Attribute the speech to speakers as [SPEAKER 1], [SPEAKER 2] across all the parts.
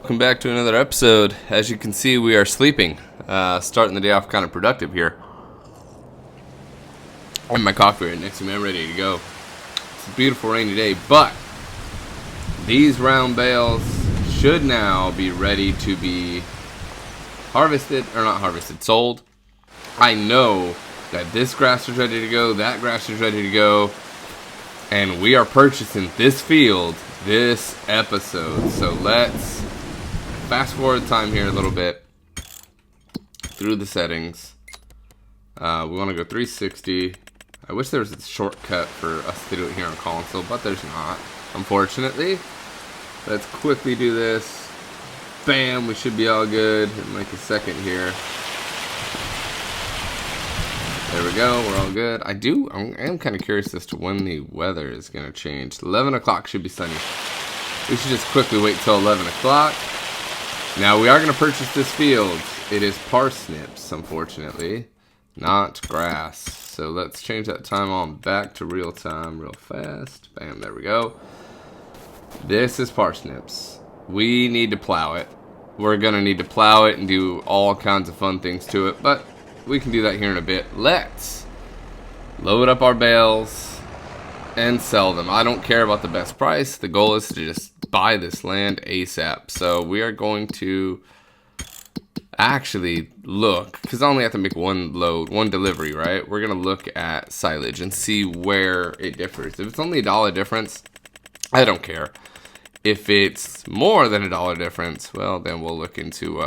[SPEAKER 1] Welcome back to another episode. As you can see, we are sleeping. Starting the day off kind of productive here. I have my coffee right next to me. I'm ready to go. It's a beautiful rainy day, but these round bales should now be ready to be harvested, or not harvested, sold. I know that this grass is ready to go, that grass is ready to go, and we are purchasing this field this episode. So let's fast forward time here a little bit through the settings. We want to go 360. I wish there was a shortcut for us to do it here on console, but there's not, unfortunately. Let's quickly do this. Bam, we should be all good in like a second here. There we go, we're all good. I am kind of curious as to when the weather is going to change. 11 o'clock should be sunny. We should just quickly wait till 11 o'clock. Now, we are going to purchase this field. It is parsnips, unfortunately, not grass. So let's change that time on back to real time real fast. Bam, there we go. This is parsnips. We need to plow it. We're going to need to plow it and do all kinds of fun things to it, but we can do that here in a bit. Let's load up our bales and sell them. I don't care about the best price. The goal is to just buy this land ASAP. So we are going to actually look, because I only have to make one delivery, right? We're going to look at silage and see where it differs. If it's only $1 difference, I don't care. If it's more than $1 difference, well, then we'll look into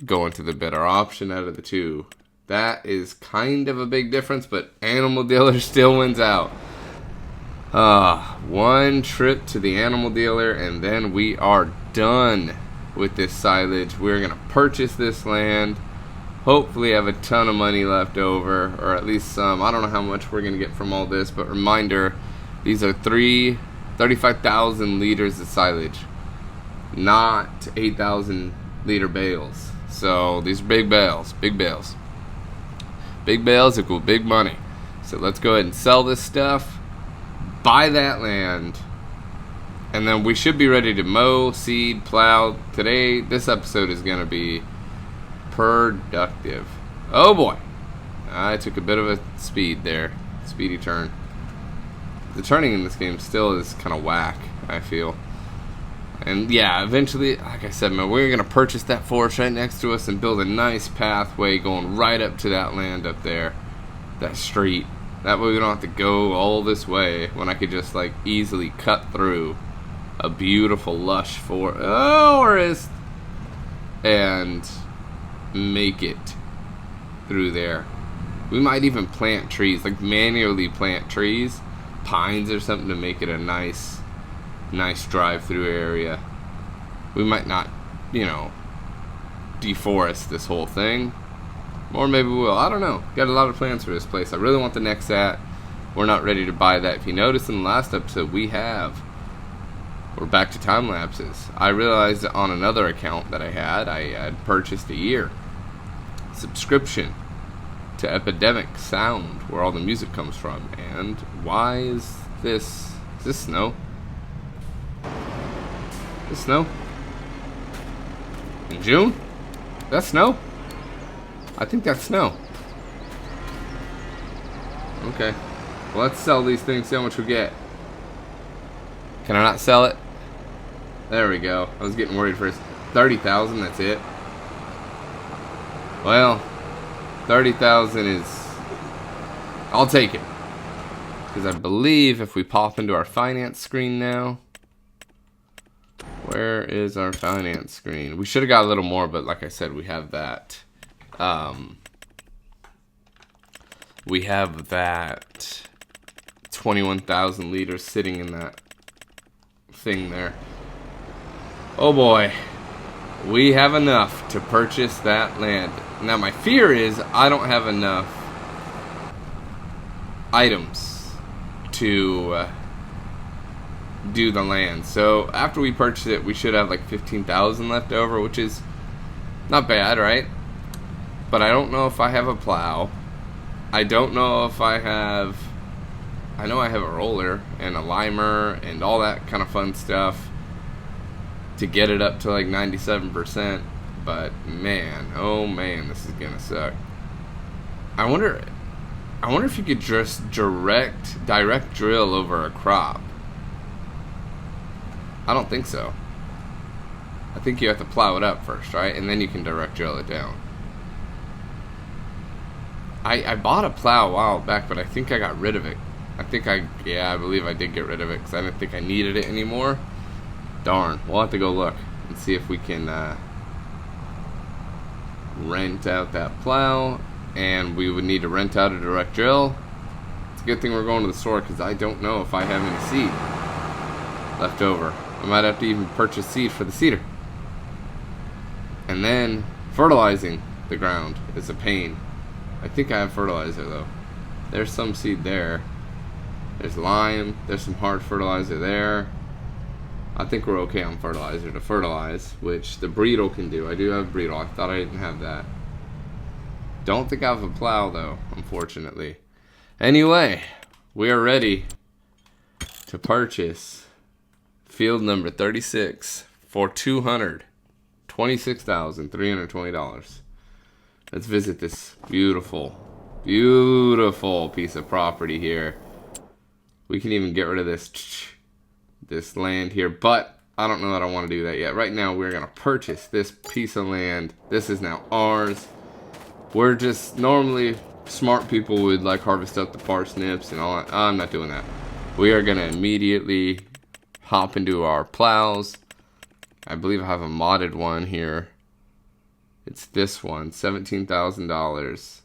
[SPEAKER 1] going to the better option out of the two. That is kind of a big difference, but animal dealer still wins out. One trip to the animal dealer and then we are done with this silage. We're going to purchase this land. Hopefully have a ton of money left over, or at least some. I don't know how much we're going to get from all this, but reminder, these are 35,000 liters of silage, not 8,000 liter bales. So these are big bales, big bales. Big bales equal big money. So let's go ahead and sell this stuff, buy that land, and then we should be ready to mow, seed, plow. Today, this episode is going to be productive. Oh boy. I took a bit of a speedy turn. The turning in this game still is kind of whack, I feel. And yeah, eventually, like I said, man, we're going to purchase that forest right next to us and build a nice pathway going right up to that land up there, that street. That way we don't have to go all this way when I could just like easily cut through a beautiful lush forest and make it through there. We might even plant trees, like manually plant trees, pines or something, to make it a nice drive-through area. We might not, deforest this whole thing, or maybe we will. I don't know. Got a lot of plans for this place. I really want the Nexat. We're not ready to buy that. If you notice in the last episode, we're back to time lapses. I realized on another account that I had purchased a year subscription to Epidemic Sound, where all the music comes from. And why is this? Is this snow? Is this snow? In June? Is that snow? I think that's snow. Okay. Well, let's sell these things, see how much we get. Can I not sell it? There we go. I was getting worried first. 30,000, that's it. Well, 30,000 is... I'll take it. Because I believe if we pop into our finance screen now... Where is our finance screen? We should have got a little more, but like I said, we have that. We have that 21,000 liters sitting in that thing there. Oh boy. We have enough to purchase that land. Now my fear is I don't have enough items to do the land. So after we purchase it, we should have like 15,000 left over, which is not bad, right? But I don't know if I have a plow. I don't know if I have... I know I have a roller and a limer and all that kind of fun stuff. to get it up to like 97%. But man, oh man, this is gonna suck. I wonder if you could just direct drill over a crop. I don't think so. I think you have to plow it up first, right? And then you can direct drill it down. I bought a plow a while back, but I think I got rid of it. I believe I did get rid of it because I didn't think I needed it anymore. Darn, we'll have to go look and see if we can rent out that plow, and we would need to rent out a direct drill. It's a good thing we're going to the store because I don't know if I have any seed left over. I might have to even purchase seed for the seeder. And then fertilizing the ground is a pain. I think I have fertilizer though. There's some seed there. There's lime. There's some hard fertilizer there. I think we're okay on fertilizer to fertilize, which the Breedle can do. I do have Breedle. I thought I didn't have that. Don't think I have a plow though, unfortunately. Anyway, we are ready to purchase field number 36 for $226,320. Let's visit this beautiful piece of property here. We can even get rid of this land here, but I don't know that I want to do that yet. Right now, we're going to purchase this piece of land. This is now ours. We're just normally smart people would like harvest up the parsnips and all that. I'm not doing that. We are going to immediately hop into our plows. I believe I have a modded one here. It's this one, $17,000,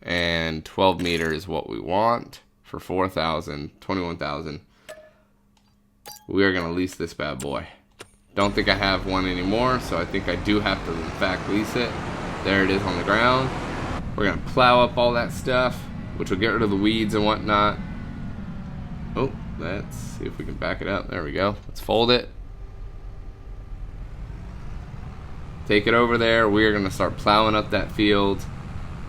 [SPEAKER 1] and 12 meters is what we want for $4,000, $21,000. We are gonna lease this bad boy. Don't think I have one anymore, so I think I do have to in fact lease it. There it is on the ground. We're gonna plow up all that stuff, which will get rid of the weeds and whatnot. Oh, let's see if we can back it up. There we go. Let's fold it. Take it over there. We are going to start plowing up that field,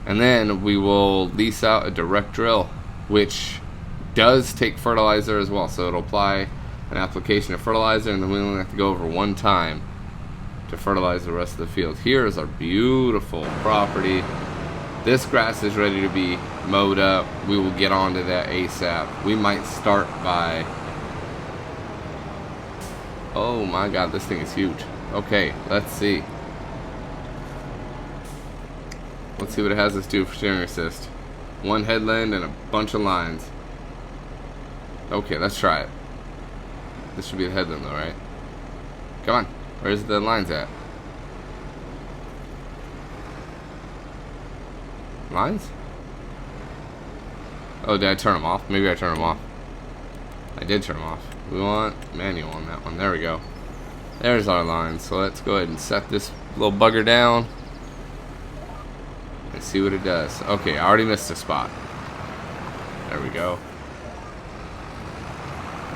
[SPEAKER 1] and then we will lease out a direct drill, which does take fertilizer as well. So it'll apply an application of fertilizer, and then we only have to go over one time to fertilize the rest of the field. Here is our beautiful property. This grass is ready to be mowed up. We will get onto that ASAP. We might start by... Oh my god, this thing is huge. Okay, let's see. Let's see what it has us do for steering assist. One headland and a bunch of lines. Okay, let's try it. This should be the headland though, right? Come on. Where's the lines at? Lines? Oh, did I turn them off? Maybe I turned them off. I did turn them off. We want manual on that one. There we go. There's our lines. So let's go ahead and set this little bugger down. And see what it does. Okay, I already missed a spot. There we go.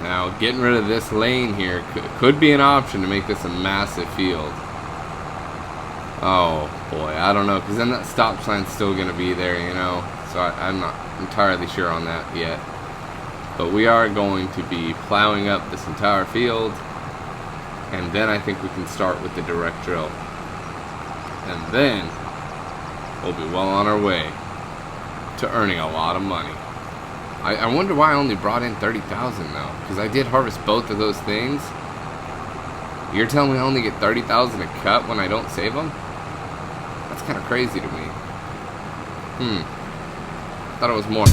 [SPEAKER 1] Now, getting rid of this lane here could be an option to make this a massive field. Oh, boy. I don't know, because then that stop sign's still going to be there, you know. So I'm not entirely sure on that yet. But we are going to be plowing up this entire field. And then I think we can start with the direct drill. And then we'll be well on our way to earning a lot of money. I wonder why I only brought in 30,000 though, because I did harvest both of those things. You're telling me I only get 30,000 a cut when I don't save them? That's kind of crazy to me. Thought it was more.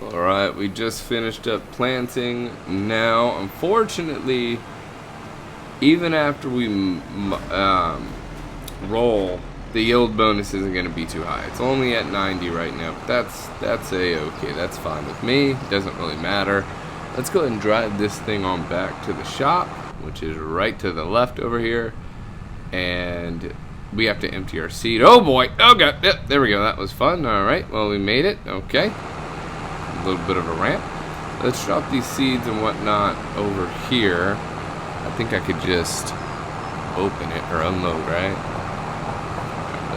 [SPEAKER 1] Alright, we just finished up planting. Now, unfortunately, even after we roll, the yield bonus isn't going to be too high. It's only at 90 right now. That's a-okay. That's fine with me. It doesn't really matter. Let's go ahead and drive this thing on back to the shop, which is right to the left over here. And we have to empty our seed. Oh boy. Oh god. Yep, there we go. That was fun. Alright. Well, we made it. Okay. A little bit of a ramp. Let's drop these seeds and whatnot over here. I think I could just open it or unload, right?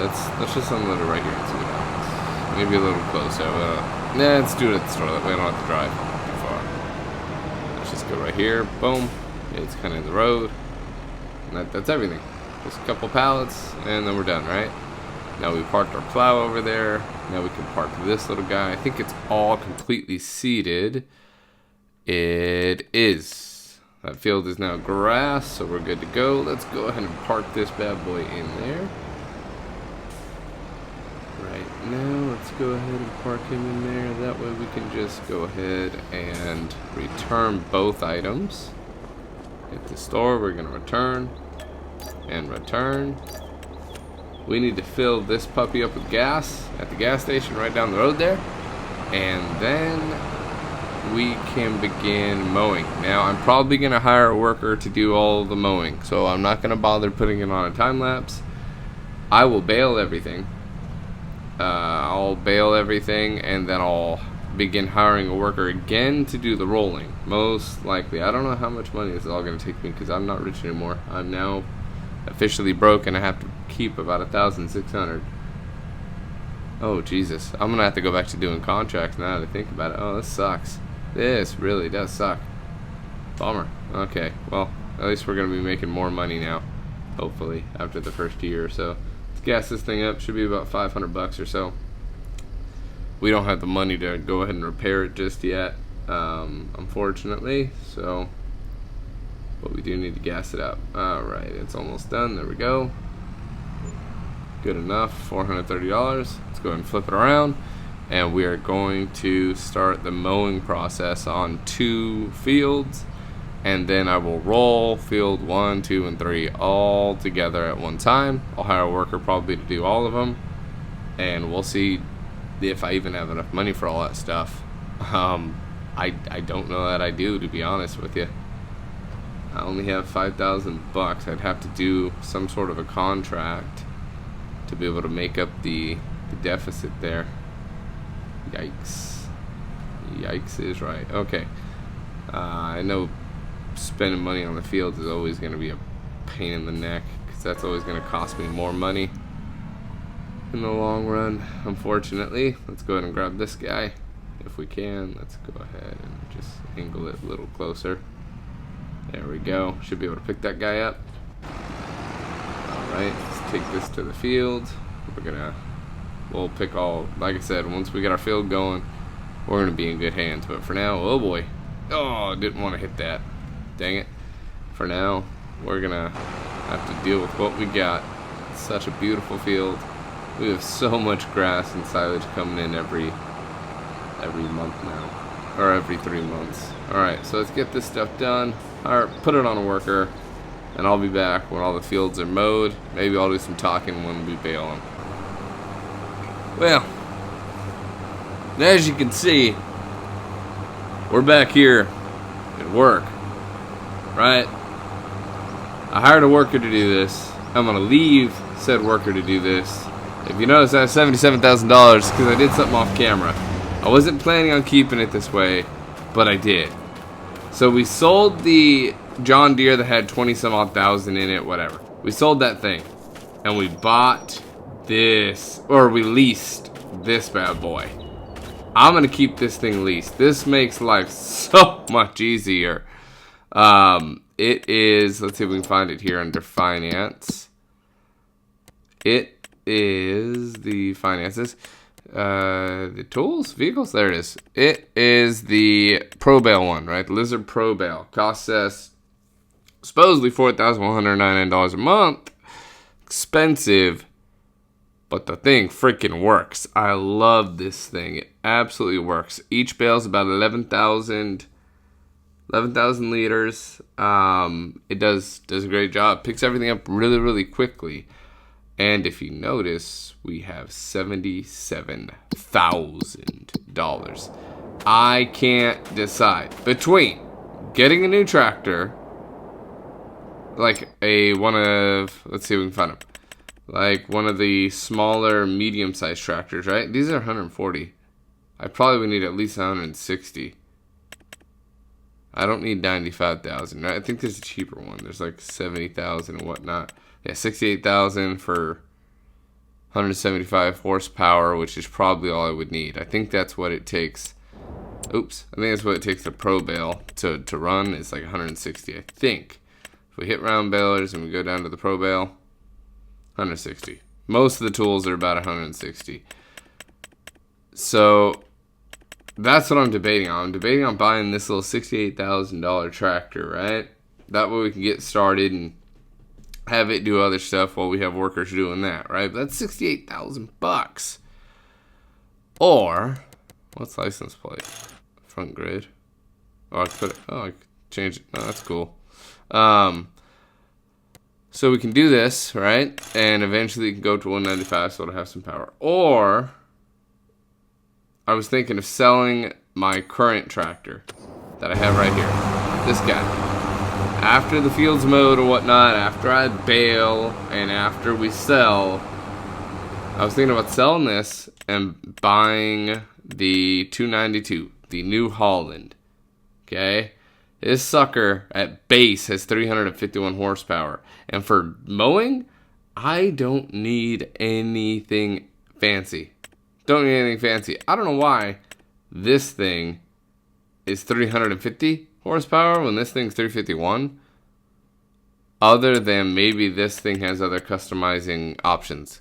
[SPEAKER 1] Let's just unload it right here and see what happens. Maybe a little closer. Nah, let's do it at the store. That way I don't have to drive too far. Let's just go right here. Boom. It's kind of in the road. And that's everything. Just a couple pallets, and then we're done, right? Now we parked our plow over there. Now we can park this little guy. I think it's all completely seeded. It is. That field is now grass, so we're good to go. Let's go ahead and park this bad boy in there. Right now, let's go ahead and park him in there. That way we can just go ahead and return both items. At the store, we're going to return and return. We need to fill this puppy up with gas at the gas station right down the road there. And then we can begin mowing. Now, I'm probably going to hire a worker to do all the mowing. So I'm not going to bother putting it on a time lapse. I will bale everything. I'll bale everything and then I'll begin hiring a worker again to do the rolling. Most likely. I don't know how much money this is all going to take me because I'm not rich anymore. I'm now officially broke and I have to keep about 1,600. Oh Jesus, I'm gonna have to go back to doing contracts now to think about it. Oh, this sucks. This really does suck. Bummer. Okay, well, at least we're gonna be making more money now, hopefully, after the first year or so. Let's gas this thing up. Should be about 500 bucks or so. We don't have the money to go ahead and repair it just yet, unfortunately, so but we do need to gas it up. Alright, it's almost done. There we go. Good enough. $430. Let's go ahead and flip it around. And we are going to start the mowing process on 2 fields. And then I will roll field 1, 2, and 3 all together at one time. I'll hire a worker probably to do all of them. And we'll see if I even have enough money for all that stuff. I don't know that I do, to be honest with you. I only have 5,000 bucks. I'd have to do some sort of a contract to be able to make up the deficit there. Yikes. Yikes is right. Okay. I know spending money on the fields is always going to be a pain in the neck because that's always going to cost me more money in the long run, unfortunately. Let's go ahead and grab this guy if we can. Let's go ahead and just angle it a little closer. There we go. Should be able to pick that guy up. Alright, let's take this to the field. We'll pick all, like I said, once we get our field going, we're gonna be in good hands. But for now, oh boy. Oh, didn't want to hit that. Dang it. For now, we're gonna have to deal with what we got. It's such a beautiful field. We have so much grass and silage coming in every month now, or every 3 months. Alright, so let's get this stuff done. Alright, put it on a worker, and I'll be back when all the fields are mowed. Maybe I'll do some talking when we bale them. Well, as you can see, we're back here at work, right? I hired a worker to do this. I'm gonna leave said worker to do this. If you notice, I have $77,000 because I did something off camera. I wasn't planning on keeping it this way, but I did. So we sold the John Deere that had 20-some odd thousand in it, whatever. We sold that thing, and we bought this, or we leased this bad boy. I'm gonna keep this thing leased. This makes life so much easier. It is, let's see if we can find it here under finance. It is the finances. The tools, vehicles, there it is. It is the Pro Bale one, right? The Lizard Pro Bale. Costs us supposedly $4,199 a month. Expensive, but the thing freaking works. I love this thing. It absolutely works. Each bale is about 11,000 liters. It does a great job. Picks everything up really quickly. And if you notice, we have $77,000. I can't decide between getting a new tractor, like let's see if we can find them, like one of the smaller medium-sized tractors, right? These are 140. I probably would need at least 160. I don't need 95,000. Right? I think there's a cheaper one. There's like 70,000 and whatnot. Yeah, 68,000 for 175 horsepower, which is probably all I would need. I think that's what it takes. Oops. I think that's what it takes the Pro Bale to run. It's like 160, I think. If we hit round balers and we go down to the Pro Bale, 160. Most of the tools are about 160. So that's what I'm debating on. I'm debating on buying this little $68,000 tractor, right? That way we can get started and have it do other stuff while we have workers doing that, right? But that's $68,000. Or, what's license plate? Front grid. Oh, I could change it. Oh, that's cool. So we can do this, right? And eventually it can go to 195, so it'll have some power. Or, I was thinking of selling my current tractor that I have right here. This guy. After the field's mowed or whatnot, after I bale, and after we sell, I was thinking about selling this and buying the 292, the New Holland. Okay? This sucker at base has 351 horsepower. And for mowing, I don't need anything fancy. Don't need anything fancy. I don't know why this thing is 350 horsepower when this thing's 351. Other than maybe this thing has other customizing options.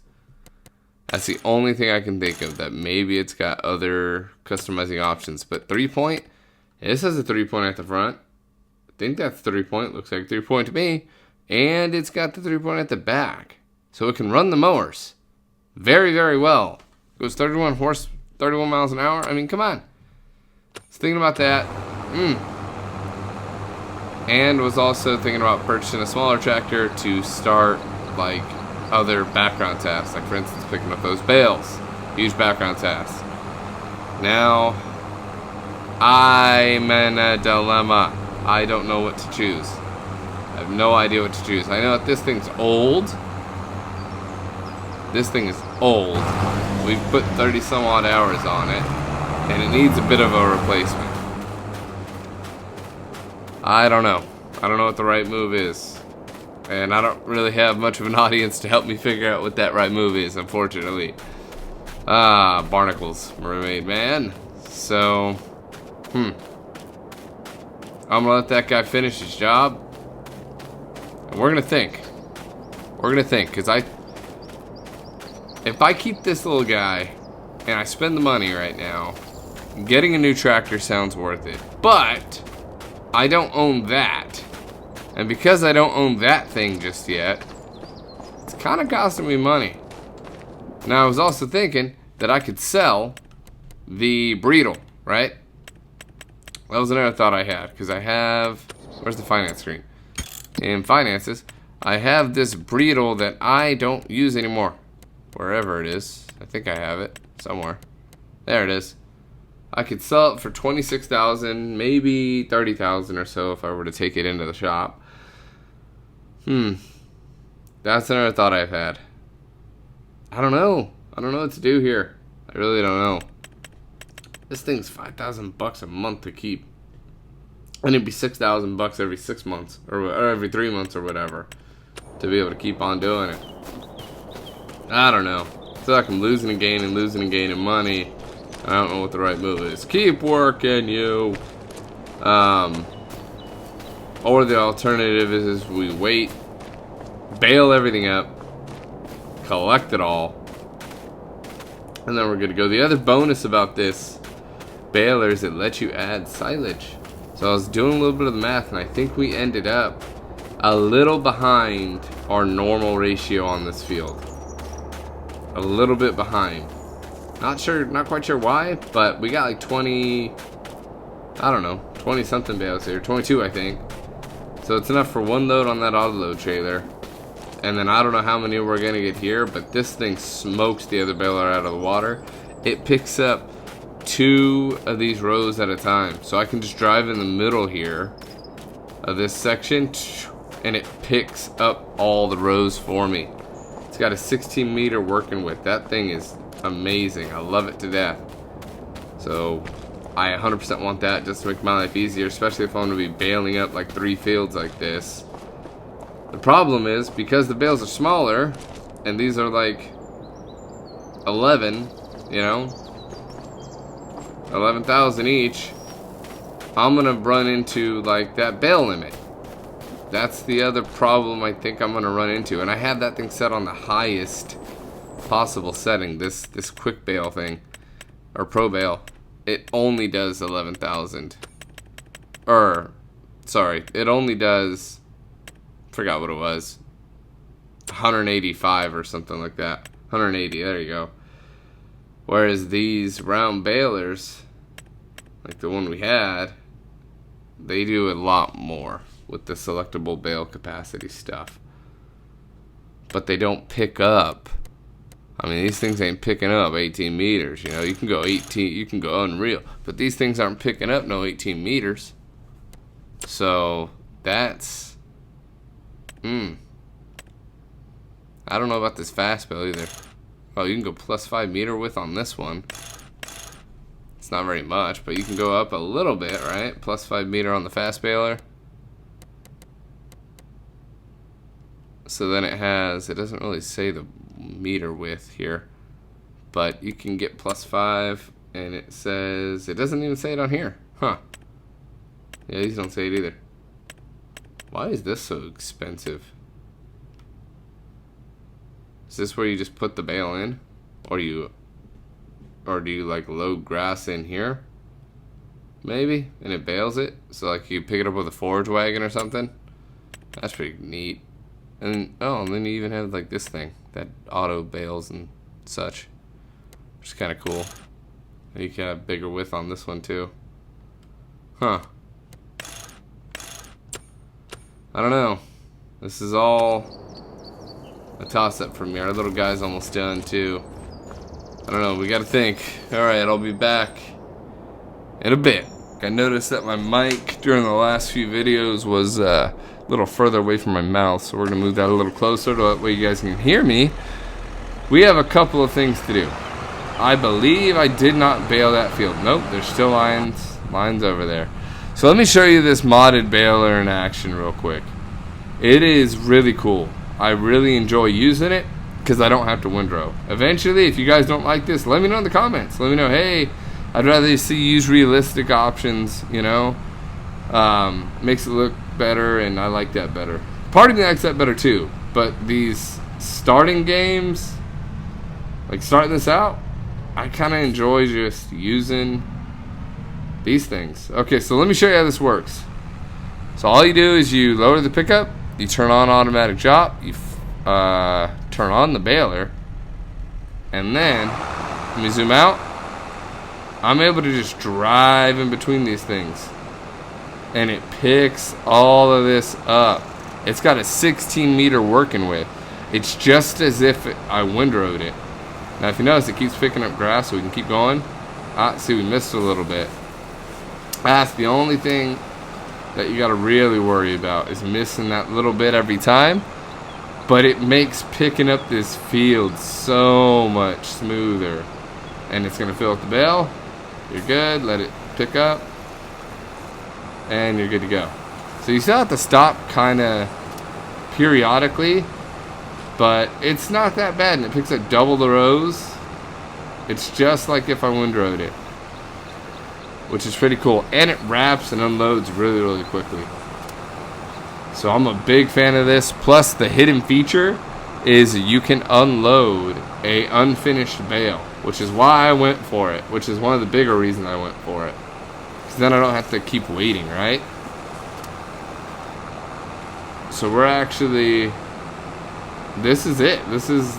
[SPEAKER 1] That's the only thing I can think of, that maybe it's got other customizing options. But 3-point, this has a 3-point at the front. I think that's 3-point. Looks like 3-point to me. And it's got the 3-point at the back. So it can run the mowers very well. Goes 31 miles an hour. I mean, come on. I was thinking about that. And was also thinking about purchasing a smaller tractor to start like other background tasks, like for instance picking up those bales. Huge background tasks. Now I'm in a dilemma. I don't know what to choose. I have no idea what to choose. I know that this thing's old. This thing is old. We've put 30 some odd hours on it, and it needs a bit of a replacement. I don't know. I don't know what the right move is. And I don't really have much of an audience to help me figure out what that right move is, unfortunately. Barnacles, Mermaid Man. So, I'm gonna let that guy finish his job. And we're gonna think. We're gonna think, because if I keep this little guy and I spend the money right now, getting a new tractor sounds worth it. But I don't own that. And because I don't own that thing just yet, it's kind of costing me money. Now I was also thinking that I could sell the Breedle, right? That was another thought I had, because I have, where's the finance screen? In finances, I have this Breedle that I don't use anymore. Wherever it is. I think I have it somewhere. There it is. I could sell it for $26,000, maybe $30,000 or so if I were to take it into the shop. That's another thought I've had. I don't know. I don't know what to do here. I really don't know. This thing's $5,000 a month to keep. And it'd be $6,000 every 6 months. Or every 3 months or whatever. To be able to keep on doing it. I don't know. I feel like I'm losing and gaining money. I don't know what the right move is. Keep working, you. Or the alternative is we wait, bail everything up, collect it all, and then we're good to go. The other bonus about this baler is it lets you add silage. So I was doing a little bit of the math, and I think we ended up a little behind our normal ratio on this field. A little bit behind. Not quite sure why, but we got like 20, I don't know, 20 something bales here, 22 I think. So it's enough for one load on that auto load trailer. And then I don't know how many we're gonna get here, but this thing smokes the other baler out of the water. It picks up 2 of these rows at a time. So I can just drive in the middle here of this section, and it picks up all the rows for me. It's got a 16 meter working with. That thing is amazing. I love it to death. So I 100% want that just to make my life easier, especially if I'm going to be baling up like 3 fields like this. The problem is, because the bales are smaller, and these are like 11, you know, 11,000 each, I'm going to run into like that bale limit. That's the other problem I think I'm going to run into. And I had that thing set on the highest possible setting. This quick bale thing. Or pro bale. It only does 11,000. Sorry. It only does... forgot what it was. 185 or something like that. 180. There you go. Whereas these round balers, like the one we had, they do a lot more with the selectable bale capacity stuff. But they don't pick up. I mean, these things ain't picking up 18 meters, you know. You can go 18, you can go unreal. But these things aren't picking up no 18 meters. So, that's... I don't know about this fast bale either. Oh, you can go plus 5 meter width on this one. It's not very much, but you can go up a little bit, right? Plus 5 meter on the fast baler. So then it doesn't really say the meter width here, but you can get plus 5, and it says, it doesn't even say it on here. Huh. Yeah, these don't say it either. Why is this so expensive? Is this where you just put the bale in? Or do you like load grass in here? Maybe, and it bales it? So like you pick it up with a forage wagon or something? That's pretty neat. And oh, and then you even have like this thing that auto bales and such, which is kind of cool. And you can have bigger width on this one too. Huh. I don't know. This is all a toss-up for me. Our little guy's almost done too. I don't know. We gotta think. All right, I'll be back in a bit. I noticed that my mic during the last few videos was a little further away from my mouth, so we're gonna move that a little closer to that way you guys can hear me. We have a couple of things to do. I believe I did not bale that field. Nope, there's still lines over there. So let me show you this modded baler in action real quick. It is really cool. I really enjoy using it because I don't have to windrow. Eventually, if you guys don't like this, let me know in the comments. Let me know, hey, I'd rather see you use realistic options, you know. Makes it look better, and I like that better. Part of me likes that better too, but these starting games, like starting this out, I kind of enjoy just using these things. Okay, so let me show you how this works. So all you do is you lower the pickup, you turn on automatic drop, you turn on the baler, and then, let me zoom out, I'm able to just drive in between these things. And it picks all of this up. It's got a 16 meter working with. It's just as if I windrowed it. Now if you notice, it keeps picking up grass, so we can keep going. See, we missed a little bit. That's the only thing that you gotta really worry about, is missing that little bit every time. But it makes picking up this field so much smoother. And it's gonna fill up the bale. You're good, let it pick up, and you're good to go. So you still have to stop kind of periodically, but it's not that bad, and it picks up double the rows. It's just like if I windrowed it, which is pretty cool, and it wraps and unloads really quickly. So I'm a big fan of this. Plus the hidden feature is you can unload a unfinished bale, which is why I went for it, which is one of the bigger reasons I went for it. Because then I don't have to keep waiting, right? So we're actually, this is it. This is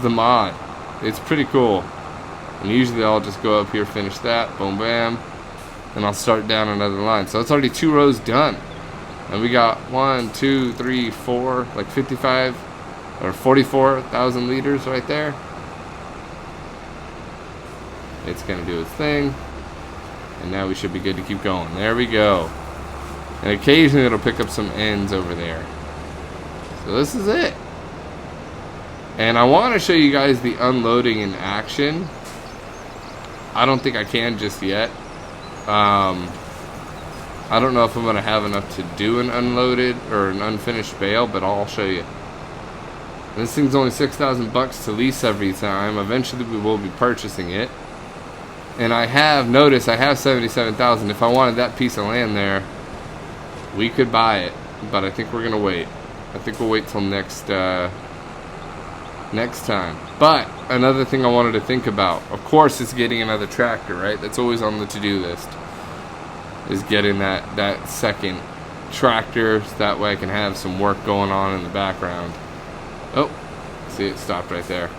[SPEAKER 1] the mod. It's pretty cool. And usually I'll just go up here, finish that, boom, bam, and I'll start down another line. So it's already 2 rows done. And we got 1, 2, 3, 4, like 55 or 44,000 liters right there. It's gonna do its thing. And now we should be good to keep going. There we go. And occasionally it'll pick up some ends over there. So this is it. And I want to show you guys the unloading in action. I don't think I can just yet. I don't know if I'm going to have enough to do an unloaded or an unfinished bale, but I'll show you. And this thing's only $6,000 to lease every time. Eventually we will be purchasing it. And I have noticed I have $77,000. If I wanted that piece of land there, we could buy it. But I think we're going to wait. I think we'll wait till next time. But another thing I wanted to think about, of course, is getting another tractor, right? That's always on the to-do list, is getting that second tractor, so that way I can have some work going on in the background. Oh, see, it stopped right there.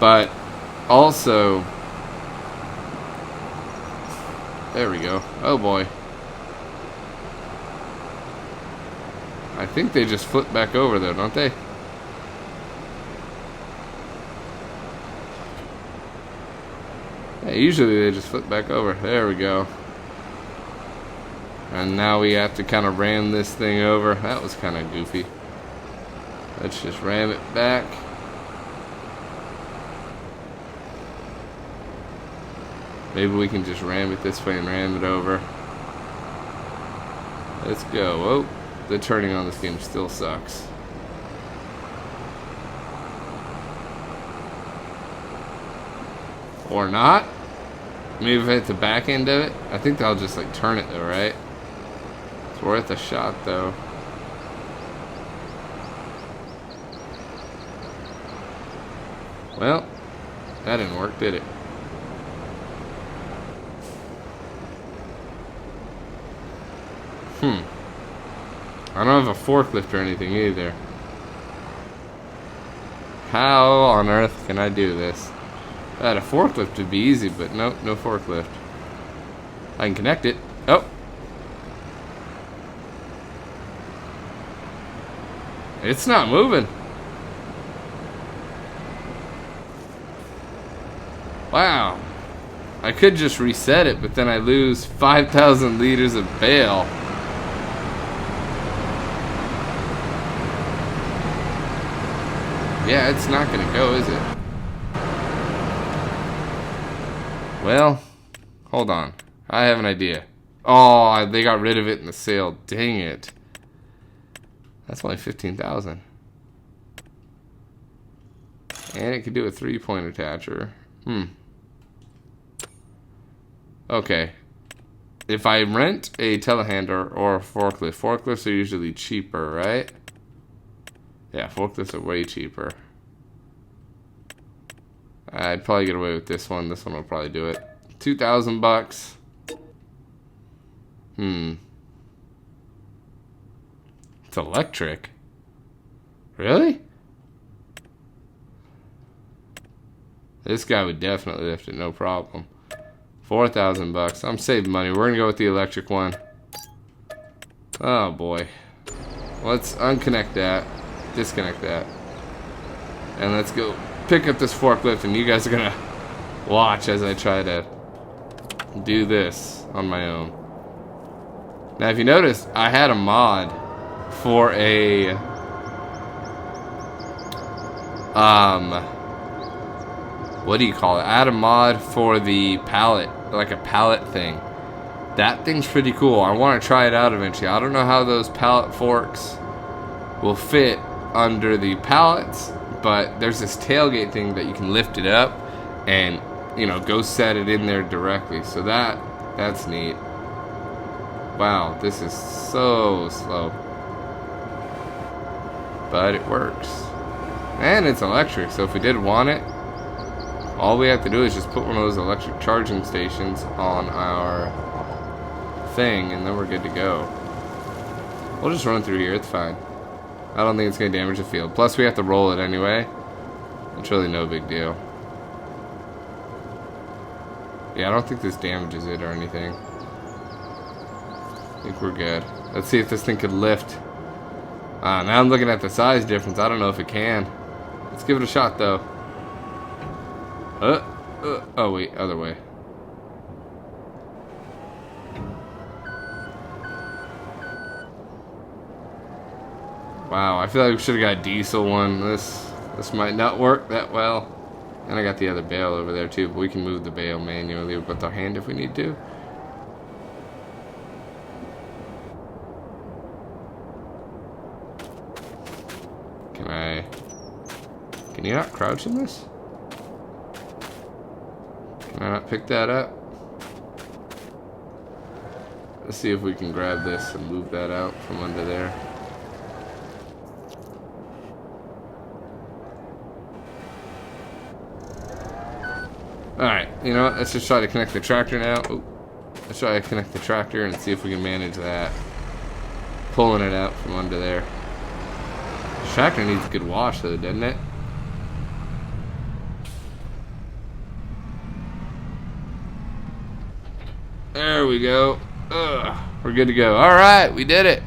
[SPEAKER 1] But also, there we go. Oh boy, I think they just flip back over though, don't they? Yeah, usually they just flip back over. There we go. And now we have to kind of ram this thing over. That was kind of goofy. Let's just ram it back. Maybe we can just ram it this way and ram it over. Let's go. Oh, the turning on this game still sucks. Or not. Maybe if I hit the back end of it. I think they'll just like turn it though, right? It's worth a shot though. Well, that didn't work, did it? I don't have a forklift or anything either. How on earth can I do this? If I had a forklift, it'd be easy, but nope, no forklift. I can connect it. Oh! It's not moving. Wow. I could just reset it, but then I lose 5,000 liters of bale. Yeah, it's not gonna go, is it? Well, hold on. I have an idea. Oh, they got rid of it in the sale. Dang it. That's only 15,000. And it could do a 3-point attacher. Okay. if I rent a telehandler or a forklift, forklifts are usually cheaper, right? Yeah, forklifts are way cheaper. I'd probably get away with this one. This one will probably do it. 2,000 bucks. It's electric. Really? This guy would definitely lift it, no problem. 4,000 bucks. I'm saving money. We're gonna go with the electric one. Oh boy. Let's unconnect that. Disconnect that. And let's go pick up this forklift, and you guys are gonna watch as I try to do this on my own. Now, if you notice, I had a mod for a what do you call it? I had a mod for the pallet, like a pallet thing. That thing's pretty cool. I want to try it out eventually. I don't know how those pallet forks will fit under the pallets, but there's this tailgate thing that you can lift it up and, you know, go set it in there directly. So that's neat. Wow, this is so slow. But it works. And it's electric, so if we did want it, all we have to do is just put one of those electric charging stations on our thing, and then we're good to go. We'll just run through here, it's fine. I don't think it's going to damage the field. Plus, we have to roll it anyway. It's really no big deal. Yeah, I don't think this damages it or anything. I think we're good. Let's see if this thing could lift. Now I'm looking at the size difference. I don't know if it can. Let's give it a shot, though. Oh, wait, other way. Wow, I feel like we should have got a diesel one. This might not work that well. And I got the other bale over there too, but we can move the bale manually with our hand if we need to. Can you not crouch in this? Can I not pick that up? Let's see if we can grab this and move that out from under there. Alright, you know what? Let's just try to connect the tractor now. Ooh. Let's try to connect the tractor and see if we can manage that. Pulling it out from under there. The tractor needs a good wash though, doesn't it? There we go. We're good to go. Alright, we did it.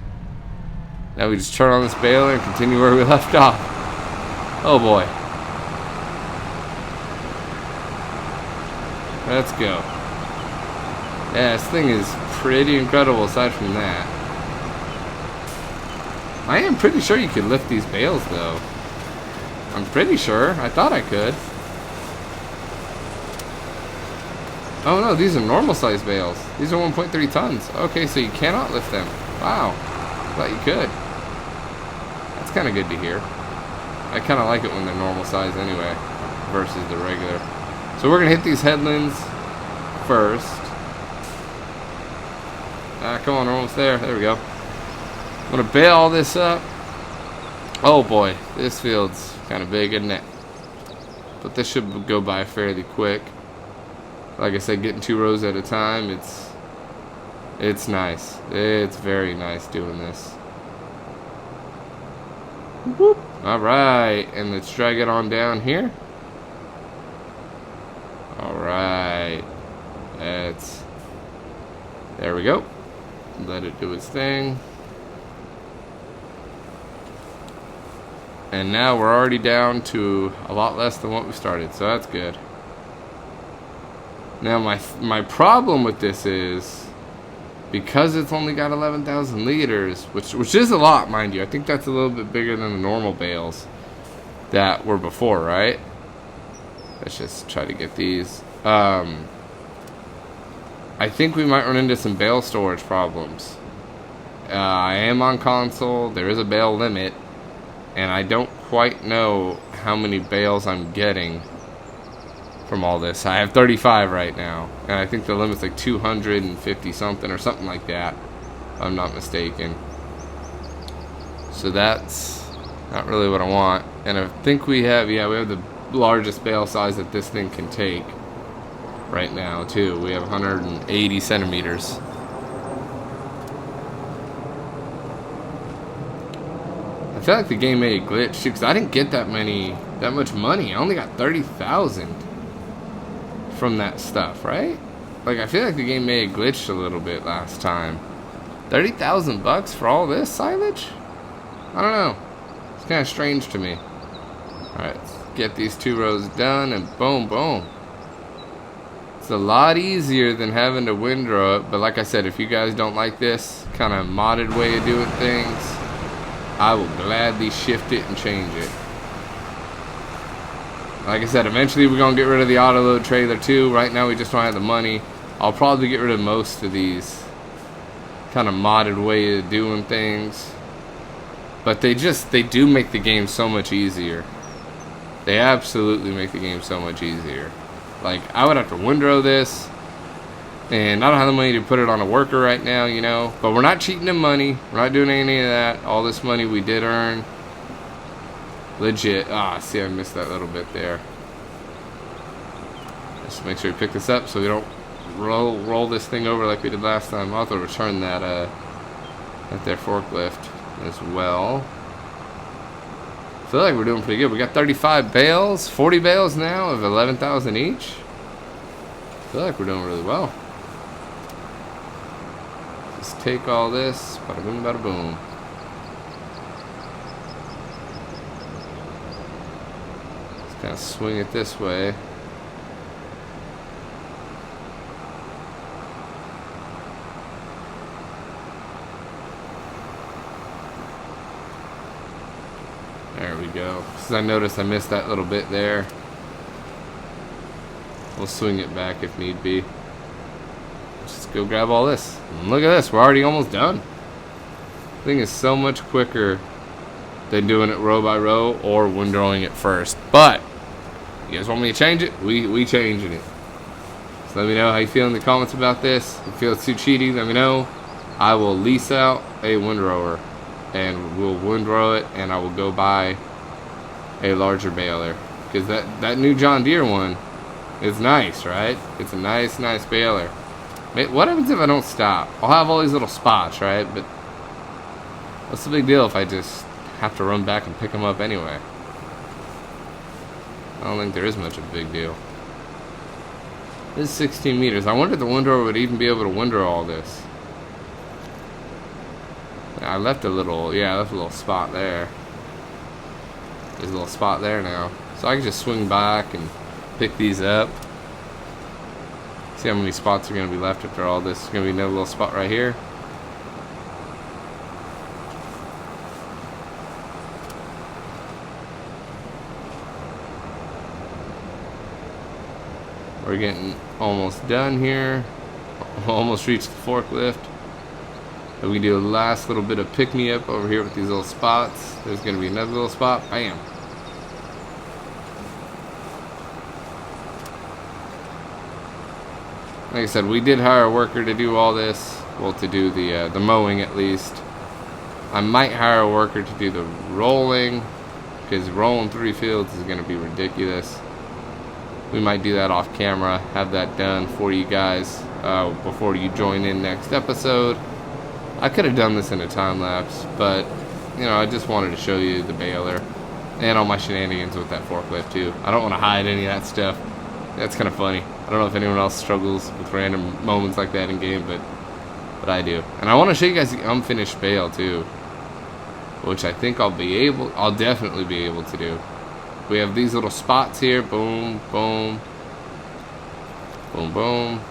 [SPEAKER 1] Now we just turn on this baler and continue where we left off. Oh boy. Let's go. Yeah, this thing is pretty incredible aside from that. I am pretty sure you could lift these bales though. I'm pretty sure. I thought I could. Oh no, these are normal size bales. These are 1.3 tons. Okay, so you cannot lift them. Wow. Thought you could. That's kind of good to hear. I kind of like it when they're normal size anyway versus the regular. So we're going to hit these headlands first. Come on, we're almost there. There we go. I'm going to bale all this up. Oh boy, this field's kind of big, isn't it? But this should go by fairly quick. Like I said, getting 2 rows at a time, it's nice. It's very nice doing this. Whoop. Alright, and let's drag it on down here. Alright. There we go. Let it do its thing. And now we're already down to a lot less than what we started, so that's good. Now my problem with this is, because it's only got 11,000 liters, which is a lot, mind you. I think that's a little bit bigger than the normal bales that were before, right? Let's just try to get these. I think we might run into some bale storage problems. I am on console. There is a bale limit, and I don't quite know how many bales I'm getting from all this. I have 35 right now, and I think the limit's like 250 something or something like that, if I'm not mistaken. So that's not really what I want. And I think we have, yeah, we have the largest bale size that this thing can take right now too. We have 180 centimeters. I feel like the game may have glitched too, because I didn't get that much money. I only got 30,000 from that stuff, right? Like, I feel like the game may have glitched a little bit last time. 30,000 bucks for all this silage? I don't know. It's kind of strange to me. Alright, let's get these 2 rows done, and boom, boom. It's a lot easier than having to windrow it, but like I said, if you guys don't like this kind of modded way of doing things, I will gladly shift it and change it. Like I said, eventually we're going to get rid of the auto-load trailer too. Right now we just don't have the money. I'll probably get rid of most of these kind of modded way of doing things. But they do make the game so much easier. They absolutely make the game so much easier. Like, I would have to windrow this, and I don't have the money to put it on a worker right now, you know. But we're not cheating in money. We're not doing any of that. All this money we did earn. Legit. Ah, see, I missed that little bit there. Just make sure you pick this up so we don't roll this thing over like we did last time. I'll have to return that their forklift as well. I feel like we're doing pretty good. We got 35 bales, 40 bales now of 11,000 each. I feel like we're doing really well. Just take all this, bada boom, bada boom. Just kind of swing it this way. There we go. Because I noticed I missed that little bit there. We'll swing it back if need be. Let's just go grab all this. And look at this. We're already almost done. The thing is so much quicker than doing it row by row or windrowing it first. But, you guys want me to change it? We changing it. So let me know how you feel in the comments about this. If you feel it's too cheaty, let me know. I will lease out a windrower, and we'll windrow it, and I will go buy a larger baler, because that new John Deere one is nice, right? It's a nice baler. What happens if I don't stop? I'll have all these little spots, right? But what's the big deal if I just have to run back and pick them up anyway? I don't think there is much of a big deal. This is 16 meters. I wonder if the windrower would even be able to windrow all this. I left a little, I left a little spot there. There's a little spot there now. So I can just swing back and pick these up. See how many spots are going to be left after all this. There's going to be another little spot right here. We're getting almost done here. Almost reached the forklift. And we do a last little bit of pick-me-up over here with these little spots. There's going to be another little spot. Bam. Like I said, we did hire a worker to do all this. Well, to do the mowing at least. I might hire a worker to do the rolling, because rolling 3 fields is going to be ridiculous. We might do that off camera, have that done for you guys before you join in next episode. I could have done this in a time lapse, but you know, I just wanted to show you the baler and all my shenanigans with that forklift too. I don't want to hide any of that stuff. That's kind of funny. I don't know if anyone else struggles with random moments like that in game, but I do. And I want to show you guys the unfinished bale too, which I think I'll definitely be able to do. We have these little spots here. Boom, boom, boom, boom.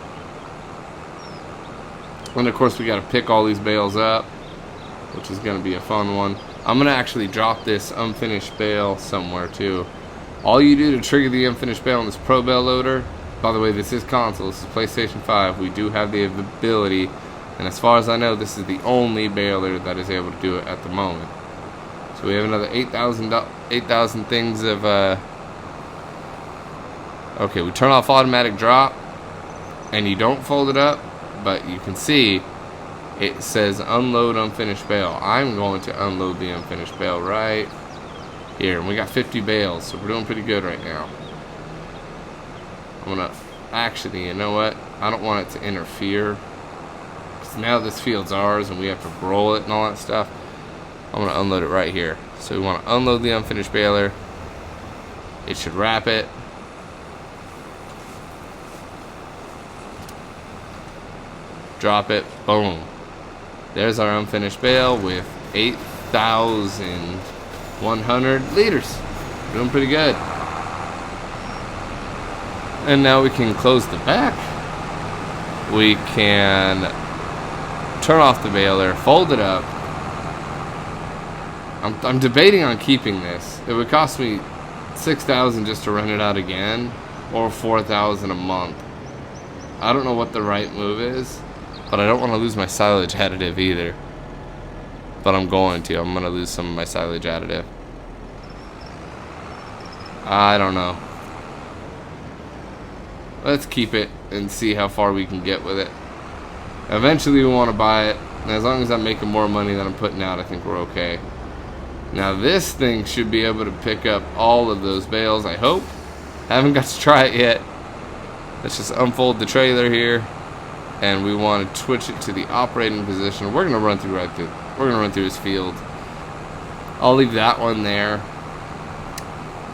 [SPEAKER 1] And of course we got to pick all these bales up, which is going to be a fun one. I'm going to actually drop this unfinished bale somewhere too. All you do to trigger the unfinished bale on this Pro Bale Loader, by the way, this is console, this is PlayStation 5. We do have the ability, and as far as I know, this is the only baler that is able to do it at the moment. So we have another 8,000 things of Okay, we turn off automatic drop, and you don't fold it up, but you can see it says unload unfinished bale. I'm going to unload the unfinished bale right here. And we got 50 bales, so we're doing pretty good right now. I'm gonna, actually, you know what? I don't want it to interfere. Because now this field's ours and we have to roll it and all that stuff. I'm gonna unload it right here. So we wanna unload the unfinished baler. It should wrap it. Drop it, boom. There's our unfinished bale with 8,100 liters. Doing pretty good. And now we can close the back. We can turn off the baler, fold it up. I'm debating on keeping this. It would cost me $6,000 just to rent it out again, or $4,000 a month. I don't know what the right move is, but I don't want to lose my silage additive either. But I'm going to. I'm going to lose some of my silage additive. I don't know. Let's keep it and see how far we can get with it. Eventually we want to buy it. And as long as I'm making more money than I'm putting out, I think we're okay. Now this thing should be able to pick up all of those bales, I hope. Haven't got to try it yet. Let's just unfold the trailer here. And we want to switch it to the operating position. We're going to run through we're going to run through his field. I'll leave that one there.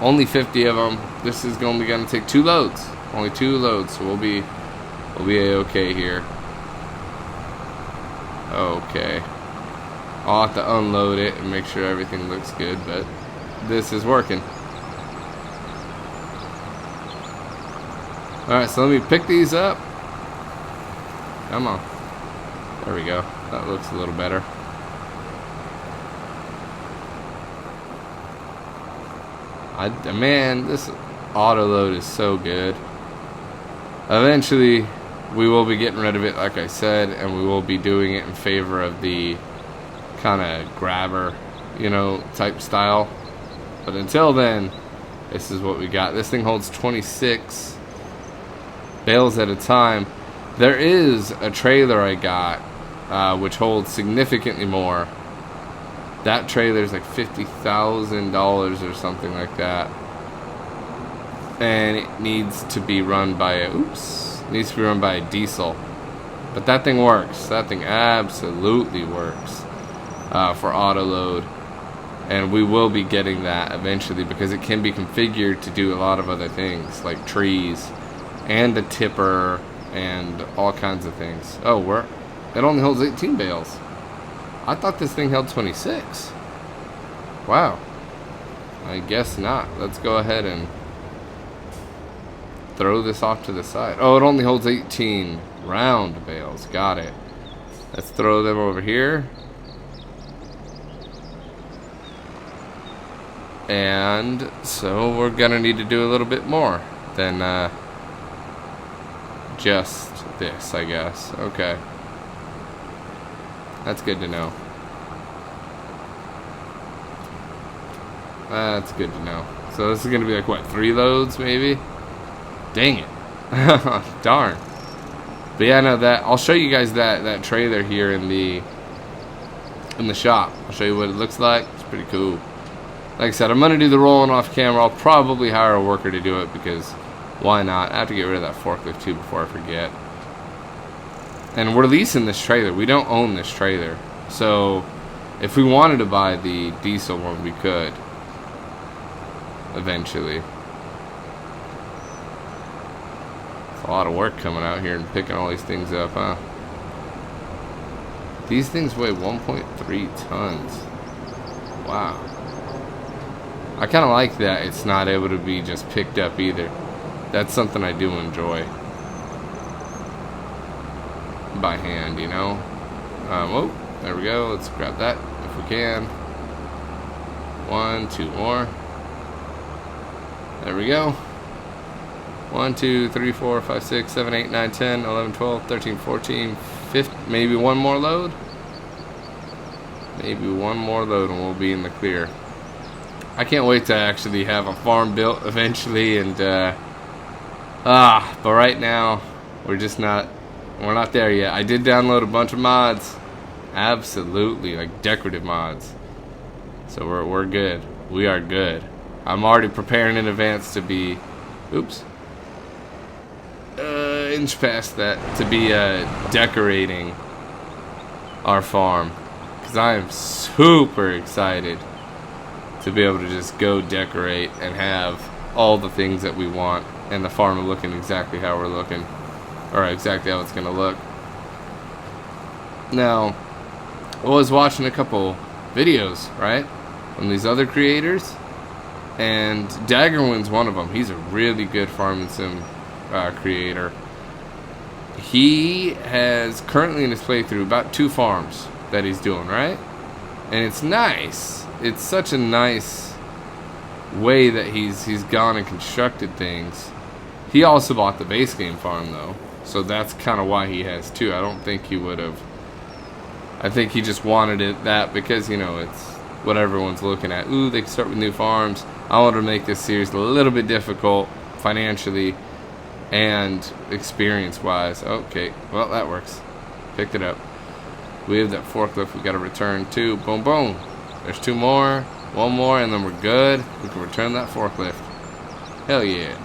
[SPEAKER 1] Only 50 of them. This is only going to take 2 loads. Only 2 loads, so we'll be okay here. Okay. I'll have to unload it and make sure everything looks good, but this is working. Alright, so let me pick these up. Come on. There we go. That looks a little better. Man, this auto load is so good. Eventually, we will be getting rid of it, like I said, and we will be doing it in favor of the kind of grabber, type style. But until then, this is what we got. This thing holds 26 bales at a time. There is a trailer I got, which holds significantly more. That trailer's like $50,000 or something like that. And it needs to be run by a diesel. But that thing works. That thing absolutely works for auto load. And we will be getting that eventually because it can be configured to do a lot of other things like trees and a tipper and all kinds of things. Oh, it only holds 18 bales. I thought this thing held 26. Wow. I guess not. Let's go ahead and throw this off to the side. Oh, it only holds 18 round bales. Got it. Let's throw them over here. And so we're gonna need to do a little bit more than just this, I guess. Okay. That's good to know. That's good to know. So this is gonna be like what, 3 loads maybe? Dang it. Darn. But yeah, no, I'll show you guys that trailer here in the shop. I'll show you what it looks like. It's pretty cool. Like I said, I'm gonna do the rolling off camera. I'll probably hire a worker to do it because why not? I have to get rid of that forklift too before I forget. And we're leasing this trailer. We don't own this trailer. So if we wanted to buy the diesel one, we could eventually. It's a lot of work coming out here and picking all these things up, huh? These things weigh 1.3 tons. Wow. I kind of like that it's not able to be just picked up either. That's something I do enjoy. By hand, oh, there we go. Let's grab that if we can. 1, 2 more. There we go. 1, 2, 3, 4, 5, 6, 7, 8, 9, 10, 11, 12, 13, 14, 15. Maybe one more load. Maybe one more load and we'll be in the clear. I can't wait to actually have a farm built eventually and But right now we're not there yet. I did download a bunch of mods, absolutely, like decorative mods. So we're good. We are good. I'm already preparing in advance to be, inch past that, to be decorating our farm, because I am super excited to be able to just go decorate and have all the things that we want, and the farm looking exactly how we're looking, or exactly how it's gonna look. Now, I was watching a couple videos, right, from these other creators, and Daggerwin's one of them. He's a really good farming sim creator. He has currently in his playthrough about 2 farms that he's doing, right? And it's nice. It's such a nice way that he's gone and constructed things. He also bought the base game farm though, so that's kind of why he has 2. I don't think he would have. I think he just wanted it that because, you know, it's what everyone's looking at. Ooh, they can start with new farms. I wanted to make this series a little bit difficult financially and experience-wise. Okay, well, that works. Picked it up. We have that forklift we got to return to. Boom, boom. There's 2 more. 1 more, and then we're good. We can return that forklift. Hell yeah.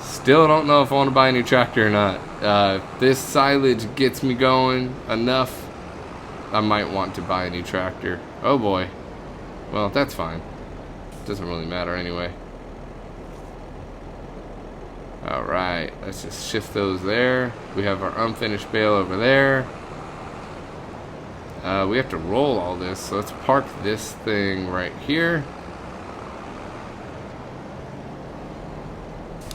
[SPEAKER 1] Still don't know if I want to buy a new tractor or not. This silage gets me going enough. I might want to buy a new tractor. Oh boy. Well, that's fine. Doesn't really matter anyway. Alright, let's just shift those there. We have our unfinished bale over there. We have to roll all this, so let's park this thing right here.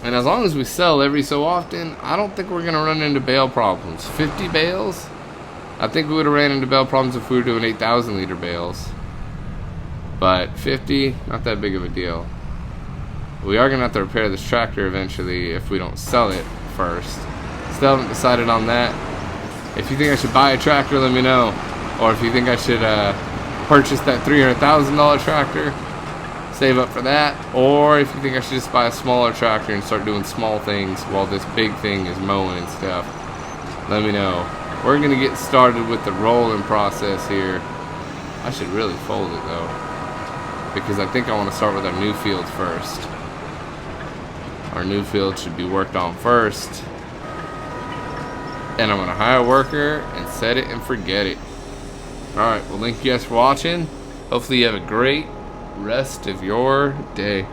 [SPEAKER 1] And as long as we sell every so often, I don't think we're going to run into bale problems. 50 bales? I think we would have ran into bale problems if we were doing 8,000 liter bales. But 50, not that big of a deal. We are going to have to repair this tractor eventually if we don't sell it first. Still haven't decided on that. If you think I should buy a tractor, let me know. Or if you think I should purchase that $300,000 tractor, save up for that. Or if you think I should just buy a smaller tractor and start doing small things while this big thing is mowing and stuff, let me know. We're going to get started with the rolling process here. I should really fold it though, because I think I want to start with our new field first. Our new field should be worked on first. And I'm going to hire a worker and set it and forget it. Alright, well, thank you guys for watching. Hopefully you have a great rest of your day.